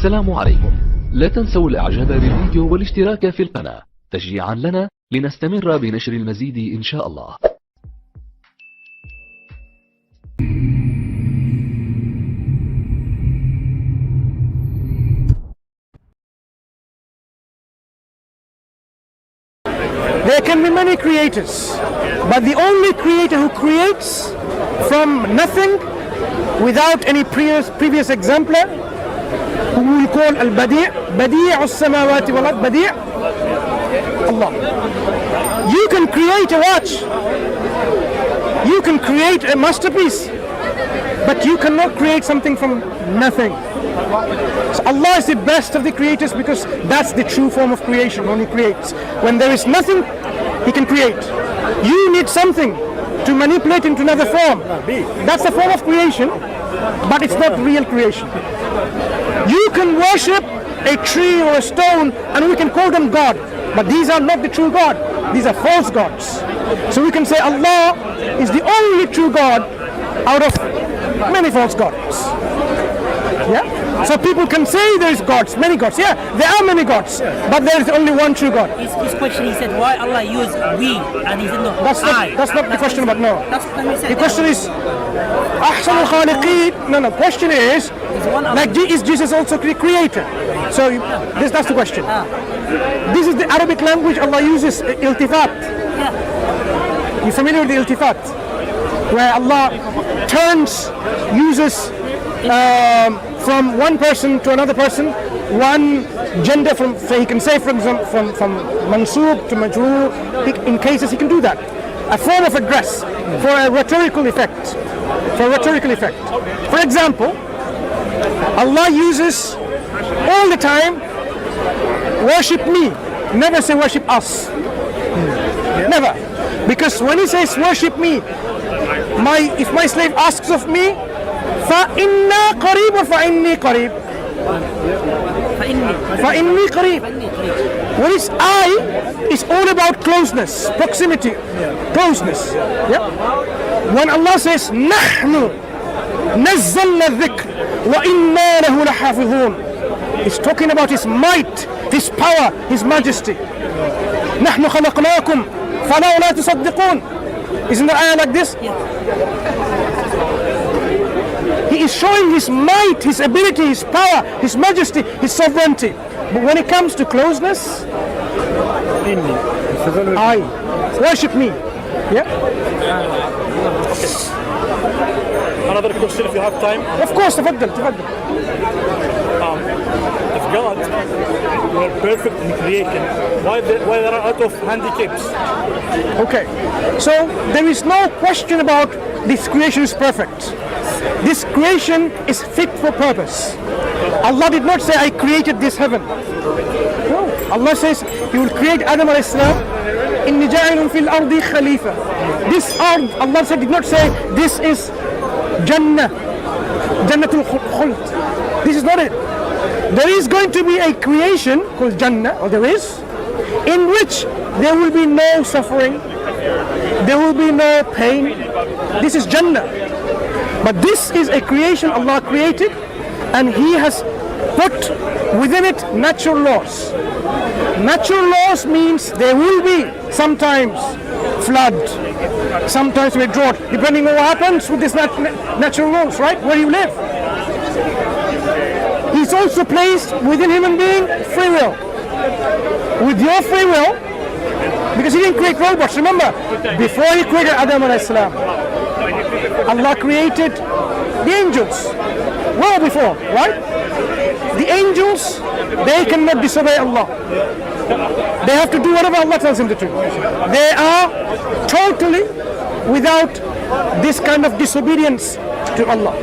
السلام عليكم. لا تنسوا الاعجاب بالفيديو والاشتراك في القناة تشجيعا لنا لنستمر بنشر المزيد ان شاء الله. There can be many creators, but the only creator who creates from nothing without any previous exemplar, who we call al-Badi', Badi' as-samawati wal-ard, Badi' Allah. You can create a watch, you can create a masterpiece, but you cannot create something from nothing. So Allah is the best of the creators because that's the true form of creation when He creates. When there is nothing, He can create. You need something to manipulate into another form. That's the form of creation, but it's not real creation. You can worship a tree or a stone and we can call them God, but these are not the true God. These are false gods. So we can say Allah is the only true God out of many false gods. Yeah? So people can say there is gods, many gods. Yeah, there are many gods, but there is only one true God. His question, he said, why Allah used we, and he said no. That's not the question, but no. The question is, Ahsan al-Khaliqeen. No. Question is, like is Jesus also creator? So that's the question. This is the Arabic language. Allah uses iltifat. You familiar with the iltifat, where Allah uses from one person to another person, one gender from, so he can say from Mansoor to Majroor, in cases he can do that. A form of address for a rhetorical effect. For example, Allah uses all the time, worship me, never say worship us. Never. Because when He says worship me, if my slave asks of me, فَإِنَّا قَرِيبٌ or فَإِنِّي قَرِيبٌ? فَإِنِّي قَرِيبٌ. When it's I, it's all about closeness, proximity, closeness. Yeah? When Allah says نَحْنُ نَزَّلْنَا الذِّكْرَ وَإِنَّا لَهُ لَحَافِظُونَ, it's talking about His might, His power, His majesty. نَحْنُ خَلَقْنَاكُمْ فَلَوْلَا تُصَدِّقُونَ. Isn't the ayah like this? He is showing His might, His ability, His power, His majesty, His sovereignty. But when it comes to closeness, I worship me. Yeah. Another question, if you have time. Of course, تفضل. If God were perfect in creating, why there are a lot of handicaps? Okay, so there is no question about this creation is perfect. This creation is fit for purpose. Allah did not say, I created this heaven. No. Allah says, He will create Adam a.s. إِنِّي جَاعِلٌ فِي الْأَرْضِ خَلِيفَةً. This earth, Allah did not say, this is Jannah, Jannatul Khuld. This is not it. There is going to be a creation called Jannah, or there is, in which there will be no suffering, there will be no pain. This is Jannah. But this is a creation Allah created, and He has put within it natural laws. Natural laws means there will be sometimes flood, sometimes drought, depending on what happens with this natural laws, right? Where you live. He's also placed within human being free will. With your free will, because He didn't create robots. Remember, before He created Adam a.s., Allah created the angels. Well before, right? The angels, they cannot disobey Allah. They have to do whatever Allah tells them to do. They are totally without this kind of disobedience to Allah.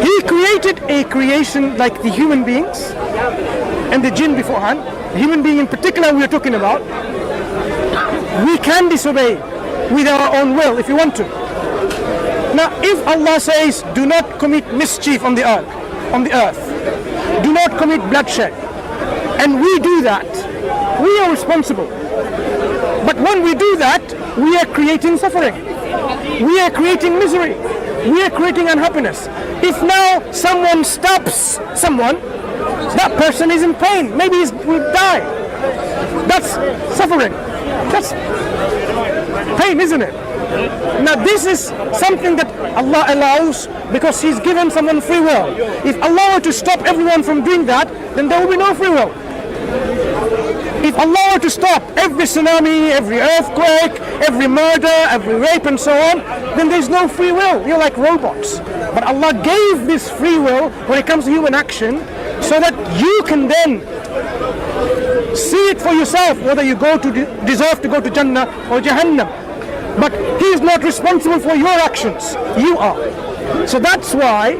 He created a creation like the human beings and the jinn beforehand. Human being in particular we are talking about. We can disobey with our own will if you want to. Now if Allah says do not commit mischief on the earth, do not commit bloodshed, and we do that, we are responsible. But when we do that, we are creating suffering, we are creating misery, we are creating unhappiness. If now someone stabs someone, that person is in pain. Maybe he will die. That's suffering. That's pain, isn't it? Now this is something that Allah allows because He's given someone free will. If Allah were to stop everyone from doing that, then there will be no free will. If Allah were to stop every tsunami, every earthquake, every murder, every rape and so on, then there's no free will. You're like robots. But Allah gave this free will when it comes to human action so that you can then see it for yourself whether you deserve to go to Jannah or Jahannam. But He is not responsible for your actions. You are. So that's why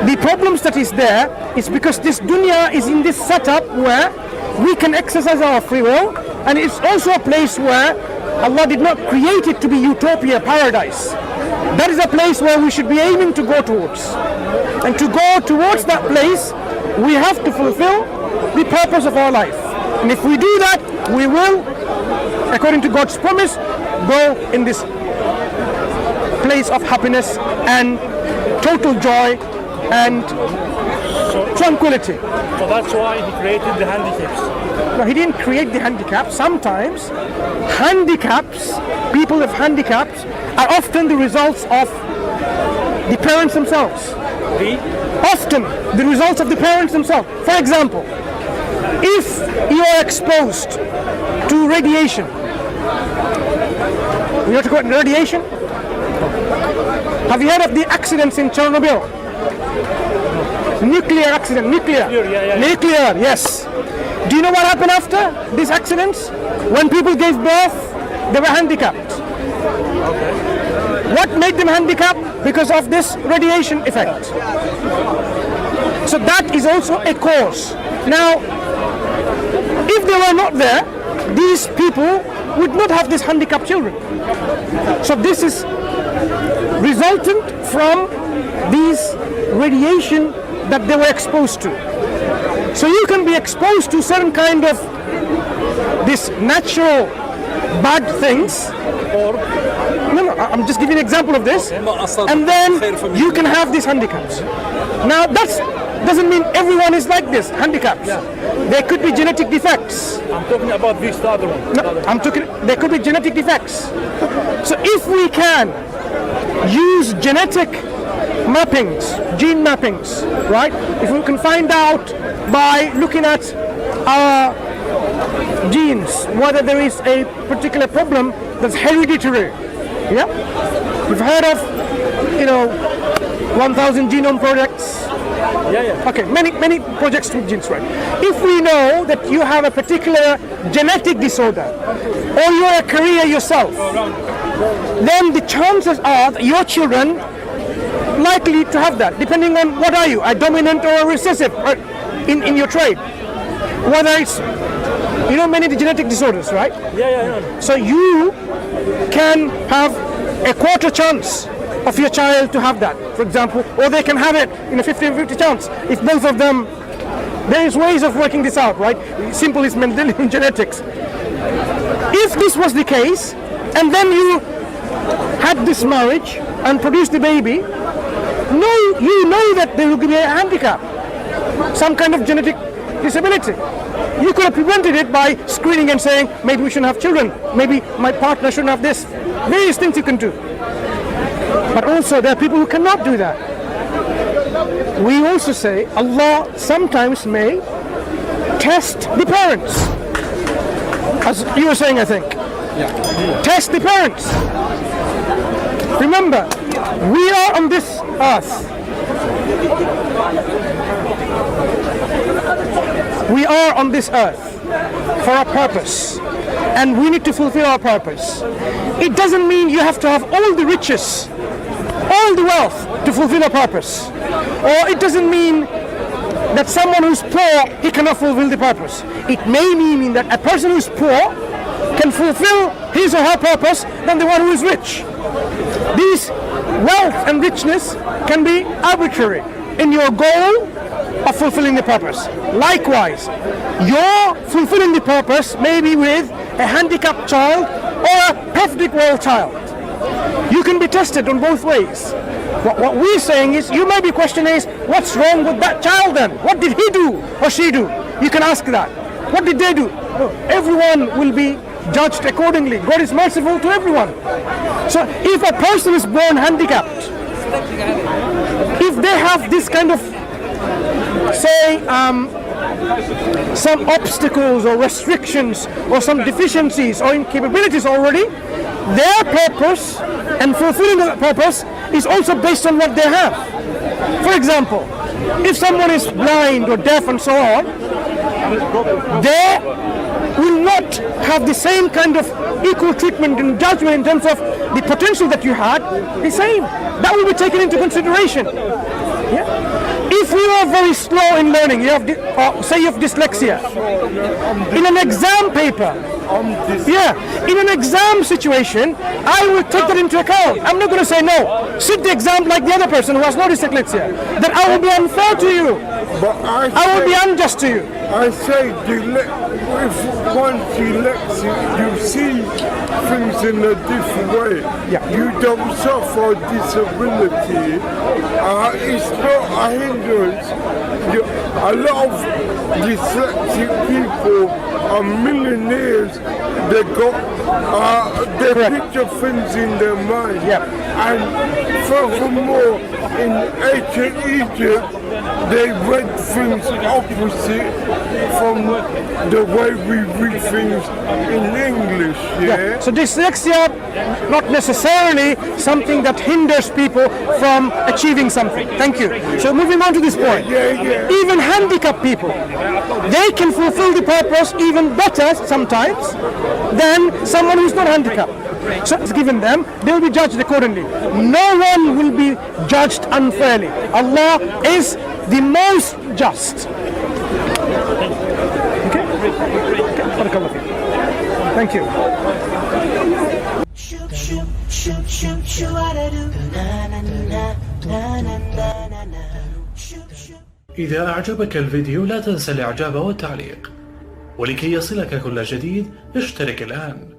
the problems that is there is because this dunya is in this setup where we can exercise our free will, and it's also a place where Allah did not create it to be utopia, paradise. That is a place where we should be aiming to go towards. And to go towards that place, we have to fulfill the purpose of our life. And if we do that, we will, according to God's promise, go in this place of happiness and total joy and tranquility. So that's why He created the handicaps. No, He didn't create the handicaps. Sometimes handicaps, people with handicaps, are often the results of the parents themselves. Often the results of the parents themselves. For example, if you are exposed to radiation, you have to go to radiation? Have you heard of the accidents in Chernobyl? Nuclear accident, nuclear, yes. Do you know what happened after these accidents? When people gave birth, they were handicapped. What made them handicapped? Because of this radiation effect. So that is also a cause. Now, if they were not there, these people would not have these handicapped children. So this is resultant from these radiation that they were exposed to. So you can be exposed to certain kind of this natural bad things, or I'm just giving an example of this, and then you can have these handicaps. Now that doesn't mean everyone is like this, handicaps. There could be genetic defects. I'm talking about this other one. No, I'm talking, there could be genetic defects. So if we can use genetic mappings, gene mappings, right? If we can find out by looking at our genes whether there is a particular problem that's hereditary. Yeah? You've heard of, 1,000 genome projects? Yeah. Okay, many projects with genes, right? If we know that you have a particular genetic disorder, or you're a carrier yourself, then the chances are that your children likely to have that, depending on what are you, a dominant or a recessive in your trade. Whether it's, many genetic disorders, right? Yeah. So you can have a quarter chance of your child to have that, for example, or they can have it in a 50-50 chance. If both of them, there is ways of working this out, right? Simple is Mendelian genetics. If this was the case, and then you had this marriage and produced the baby, you know that there will be a handicap, some kind of genetic disability. You could have prevented it by screening and saying, maybe we shouldn't have children, maybe my partner shouldn't have this. Various things you can do. But also there are people who cannot do that. We also say Allah sometimes may test the parents. As you were saying, I think. Test the parents. Remember, we are on this earth. We are on this earth for a purpose, and we need to fulfill our purpose. It doesn't mean you have to have all the riches, all the wealth to fulfill a purpose. Or it doesn't mean that someone who's poor, he cannot fulfill the purpose. It may mean that a person who's poor can fulfill his or her purpose than the one who is rich. These wealth and richness can be arbitrary in your goal of fulfilling the purpose. Likewise, your fulfilling the purpose may be with a handicapped child or a perfectly well child. You can be tested on both ways. What we're saying is, you may be questioning is, what's wrong with that child then? What did he do or she do? You can ask that. What did they do? No, everyone will be judged accordingly. God is merciful to everyone. So if a person is born handicapped, if they have this kind of, say, some obstacles or restrictions or some deficiencies or incapabilities already, their purpose and fulfilling the purpose is also based on what they have. For example, if someone is blind or deaf and so on, they will not have the same kind of equal treatment and judgment in terms of the potential that you had, the same. That will be taken into consideration. Yeah? If you are very slow in learning, you have, say you have dyslexia, in an exam paper, in an exam situation, I will take that into account. I'm not going to say no, sit the exam like the other person who has no dyslexia. Then I will be unfair to you. But I will be unjust to you. I say, if one's dyslexic, you see things in a different way. Yeah. You don't suffer a disability. It's not a hindrance. A lot of dyslexic people are millionaires. They picture things in their mind. Yeah. And furthermore, in ancient Egypt, they read things opposite from the way we read things in English. Yeah? So dyslexia, not necessarily something that hinders people from achieving something. Thank you. So moving on to this point. Even handicapped people, they can fulfill the purpose even better sometimes than someone who's not handicapped. So it's given them, they will be judged accordingly. No one will be judged unfairly. Allah is the most just. Okay? Thank you. إذا أعجبك الفيديو لا تنسى الإعجاب والتعليق، ولكي يصلك كل جديد اشترك الآن.